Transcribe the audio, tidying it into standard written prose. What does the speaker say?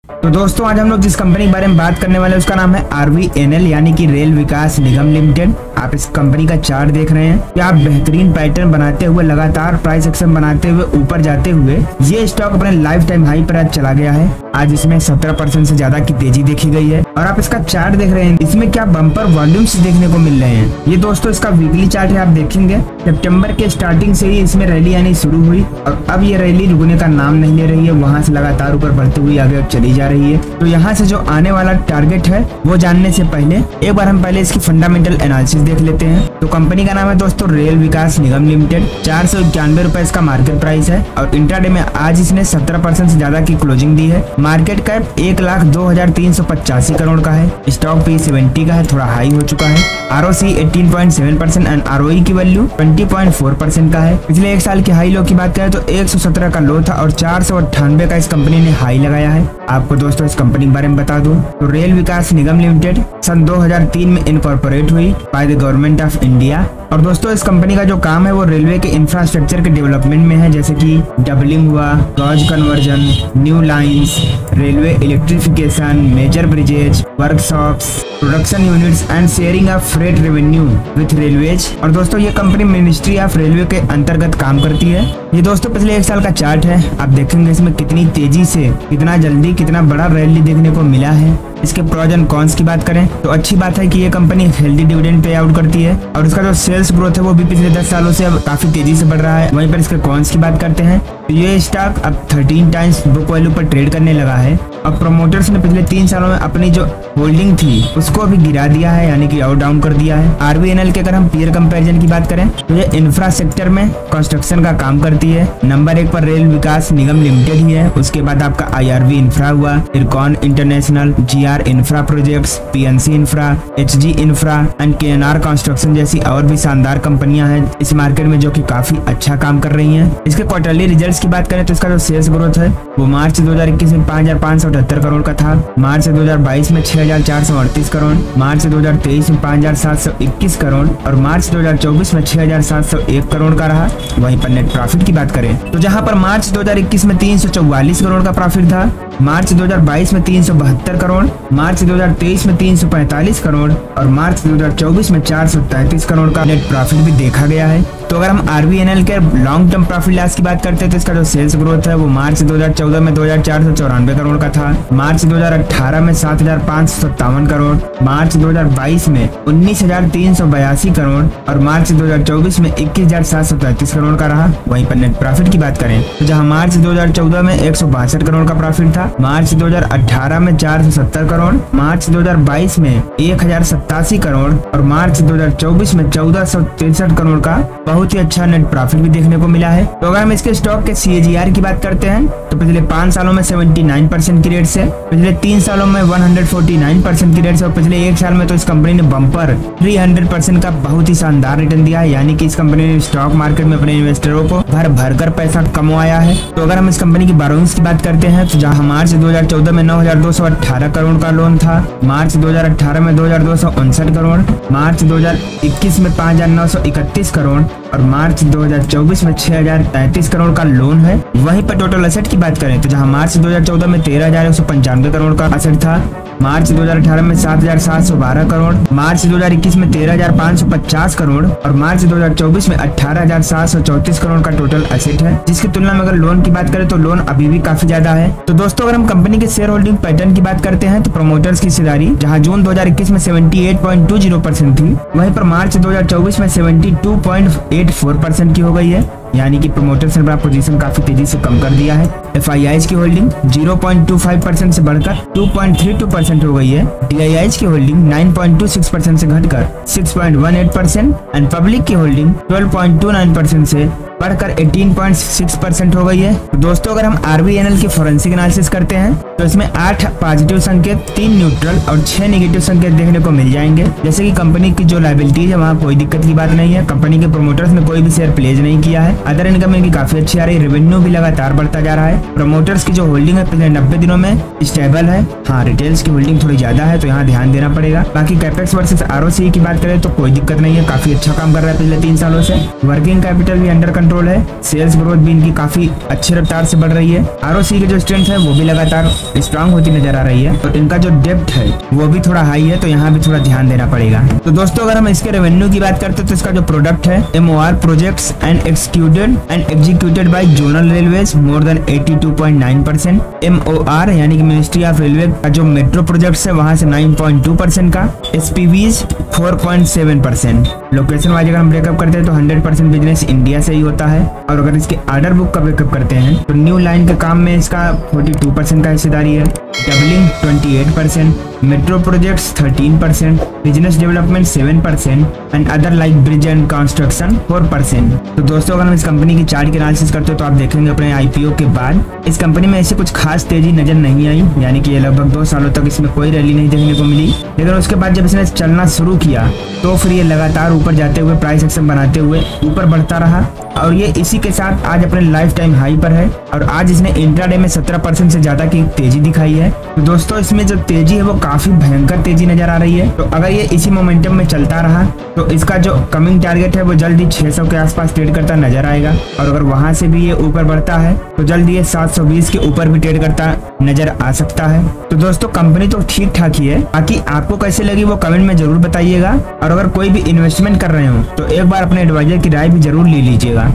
तो दोस्तों आज हम लोग जिस कंपनी के बारे में बात करने वाले हैं उसका नाम है RVNL यानी कि रेल विकास निगम लिमिटेड। आप इस कंपनी का चार्ट देख रहे हैं कि आप बेहतरीन पैटर्न बनाते हुए लगातार प्राइस एक्शन बनाते हुए ऊपर जाते हुए ये स्टॉक अपने लाइफ टाइम हाई पर आज चला गया है। आज इसमें 17% से ज्यादा की तेजी देखी गई है और आप इसका चार्ट देख रहे हैं, इसमें क्या बम्पर वॉल्यूम्स देखने को मिल रहे हैं। ये दोस्तों इसका वीकली चार्ट है, आप देखेंगे सितंबर के स्टार्टिंग से ही इसमें रैली आनी शुरू हुई और अब ये रैली रुकने का नाम नहीं ले रही है, वहां से लगातार ऊपर बढ़ती हुई आगे चली जा रही है। तो यहाँ से जो आने वाला टारगेट है वो जानने से पहले एक बार हम पहले इसकी फंडामेंटल एनालिसिस देख लेते हैं। तो कंपनी का नाम है दोस्तों रेल विकास निगम लिमिटेड। 491 रुपए इसका मार्केट प्राइस है और इंट्राडे में आज इसने 17% से ज्यादा की क्लोजिंग दी है। मार्केट कैप 1,02,385 करोड़ का है। स्टॉक P70 का है, थोड़ा हाई हो चुका है। ROC 18.7% एंड ROE की वैल्यू 20.4% का है। पिछले एक साल के हाई लो की बात करें तो 117 का लो था और 498 का इस कंपनी ने हाई लगाया है। आपको दोस्तों इस कंपनी के बारे में बता दूं तो रेल विकास निगम लिमिटेड सन 2003 में इनकॉर्पोरेट हुई by the government of India. और दोस्तों इस कंपनी का जो काम है वो रेलवे के इंफ्रास्ट्रक्चर के डेवलपमेंट में है, जैसे कि डबलिंग हुआ, gauge conversion, new lines, railway electrification, major bridges, workshops, production units and sharing of freight revenue with railways. और दोस्तों ये कंपनी मिनिस्ट्री ऑफ रेलवे के अंतर्गत काम करती है। ये दोस्तों पिछले एक साल का चार्ट है, आप देखेंगे इसमें कितनी तेजी से, कितना जल्दी, कितना बड़ा रैली देखने को मिला है। इसके प्रोज एंड कॉन्स की बात करें तो अच्छी बात है कि ये company healthy dividend pay out करती है और इसका जो सेल्स ग्रोथ है वो भी पिछले 10 सालों से अब काफी तेजी से बढ़ रहा है। वहीं पर इसके कॉन्स की बात करते हैं तो ये स्टॉक अब 13 टाइम्स बुक वैल्यू पर ट्रेड करने लगा है और प्रोमोटर्स ने पिछले 3 सालों में अपनी जो होल्डिंग थी उसको अभी गिरा दिया है, यानी कि आउट डाउन कर दिया है। RVNL के अगर हम पीयर कंपैरिजन की बात करें तो ये इंफ्रा सेक्टर में कंस्ट्रक्शन का काम करती है। नंबर 1 पर रेल विकास निगम लिमिटेड ही है, उसके बाद आपका IRV इंफ्रा हुआ, IRCON international, GR infra projects, PNC infra, HG infra and KNR construction जैसी और भी शानदार कंपनियां हैं इस मार्केट में जो कि काफी अच्छा काम कर रही हैं। इसके क्वार्टरली रिजल्ट्स की बात करें तो इसका जो सेल्स ग्रोथ है वो मार्च 2021 में 5,578 करोड़ का था, मार्च 2022 में 6,438 करोड़, मार्च 2023 में 5,721 करोड़ और मार्च 2024 में 6,701 करोड़ का रहा। वहीं पर नेट प्रॉफिट की बात करें तो जहां पर मार्च 2021 में 344 करोड़ का प्रॉफिट था, मार्च 2022 में 372 करोड़, मार्च 2023 में 345 करोड़ और मार्च 2024 में 433 करोड़ का नेट प्रॉफिट भी देखा गया है। तो अगर हम RVNL के लॉन्ग टर्म प्रॉफिट लॉस की बात करते हैं तो इसका जो सेल्स ग्रोथ है वो मार्च 2014 में 2,494 करोड़ का था, मार्च 2018 में 7,557 करोड़, मार्च 2022 में 19,382 करोड़ और मार्च 2024 में 21,733 करोड़ का रहा। वहीं पर नेट प्रॉफिट की बात करें तो जहां मार्च 2014 में 162 करोड़ का प्रॉफिट था, मार्च 2018 में 470 करोड़, मार्च 2022 में 1,087 करोड़ और मार्च 2024 में 1,463 करोड़ का बहुत ही अच्छा नेट प्रॉफिट भी देखने को मिला है। तो अगर हम इसके स्टॉक के CAGR की बात करते हैं तो पिछले 5 सालों में 79% की रेट से, पिछले 3 सालों में 149% की रेट से और पिछले 1 साल में तो इस कंपनी ने बम्पर 300% का बहुत ही शानदार रिटर्न दिया है, यानी कि इस कंपनी ने स्टॉक मार्केट में अपने इन्वेस्टरों को भर भर कर पैसा कमाया है। तो अगर हम इस कंपनी की बोरोइंग्स की बात करते हैं तो जहां मार्च 2014 में 9,218 करोड़ का लोन था, मार्च 2018 में 2,259 करोड़, मार्च 2021 में 5,931 करोड़ और मार्च 2024 में 6,033 करोड़ का लोन है। वहीं पर टोटल एसेट की बात करें तो जहां मार्च 2014 में 13,195 करोड़ का एसेट था, मार्च 2018 में 7,712 करोड़, मार्च 2021 में 13,550 करोड़ और मार्च 2024 में 18,734 करोड़ का टोटल एसेट है, जिसकी तुलना में अगर लोन की बात करें तो लोन अभी भी काफी ज्यादा है। तो दोस्तों अगर हम कंपनी के शेयर होल्डिंग पैटर्न की बात करते हैं तो प्रमोटर्स की हिस्सेदारी जहां जून 2021 में 78.20% थी, वहीं पर मार्च 2024 में 72.84% की हो गई है, यानी कि प्रमोटर्स ने अपना पोजीशन काफी तेजी से कम कर दिया है। FIIs की होल्डिंग 0.25% से बढ़कर 2.32% हो गई है, DIIs की होल्डिंग 9.26% से घटकर 6.18% एंड पब्लिक की होल्डिंग 12.29% से बढ़कर 18.6% हो गई है। तो दोस्तों अगर हम RVNL की फोरेंसिक एनालिसिस करते हैं तो इसमें 8 पॉजिटिव संकेत, 3 न्यूट्रल और 6 नेगेटिव संकेत देखने को मिल जाएंगे। जैसे कि कंपनी की जो लायबिलिटीज है वहाँ कोई दिक्कत की बात नहीं है, कंपनी के प्रोमोटर्स ने कोई भी शेयर प्लेज नहीं किया है, अदर इनकम इनकी काफी अच्छी आ रही है, रेवेन्यू भी लगातार बढ़ता जा रहा है, प्रोमोटर्स की जो होल्डिंग है पिछले 90 दिनों में स्टेबल है। हाँ, रिटेल्स की होल्डिंग थोड़ी ज्यादा है तो यहाँ ध्यान देना पड़ेगा। बाकी कैपेक्स वर्सेस ROCE की बात करें तो कोई दिक्कत नहीं है, काफी अच्छा काम कर रहा है पिछले 3 सालों से। वर्किंग कैपिटल भी अंडर कंट्रोल है, सेल्स ग्रोथ भी इनकी काफी अच्छी रफ्तार से बढ़ रही है। ROCE की जो स्ट्रेंथ है वो भी लगातार स्ट्रांग होती नजर आ रही है। तो इनका जो डेप्थ है वो भी थोड़ा हाई है, तो यहाँ भी थोड़ा ध्यान देना पड़ेगा। तो दोस्तों अगर हम इसके रेवेन्यू की बात करते हैं तो इसका जो प्रोडक्ट है MOR projects and executed by zonal railways more than 82.9%। MOR यानी कि मिनिस्ट्री ऑफ रेलवे का जो मेट्रो प्रोजेक्ट्स है वहां से 9.2% का। SPVs 4.7%। लोकेशन वाइज अगर हम ब्रेकअप करते हैं तो 100% बिजनेस इंडिया से ही होता है। और अगर इसके ऑर्डर बुक का ब्रेकअप करते हैं तो न्यू लाइन के काम में इसका 42% का हिस्सेदारी है, doubling 28%, metro projects 13%, business development 7% and other like bridge and construction 4%। तो दोस्तों अगर हम इस कंपनी की चार्ट की एनालिसिस करते हैं तो आप देखेंगे अपने IPO के बाद इस कंपनी में ऐसी कुछ खास तेजी नजर नहीं आई, यानी कि ये लगभग 2 सालों तक इसमें कोई रैली नहीं देखने को मिली। लेकिन उसके बाद जब इसने चलना शुरू किया तो फिर ये लगातार ऊपर जाते हुए प्राइस एक्शन बनाते हुए ऊपर बढ़ता रहा और ये इसी के साथ आज अपने लाइफ टाइम हाई पर है। और आज इसने इंट्राडे में 17% से ज्यादा की तेजी दिखाई है। तो दोस्तों इसमें जो तेजी है वो काफी भयंकर तेजी नजर आ रही है। तो अगर ये इसी मोमेंटम में चलता रहा तो इसका जो कमिंग टारगेट है वो जल्दी 600 के आसपास ट्रेड करता नजर आएगा। और अगर वहां से भी ये ऊपर बढ़ता है तो जल्दी ये 720 के ऊपर भी ट्रेड करता नजर आ सकता है। तो दोस्तों कंपनी तो ठीक ठाक ही है, बाकी आपको कैसे लगी वो कमेंट में जरूर बताइएगा। और अगर कोई भी इन्वेस्टमेंट कर रहे हो तो एक बार अपने एडवाइजर की राय भी जरूर ले लीजिएगा।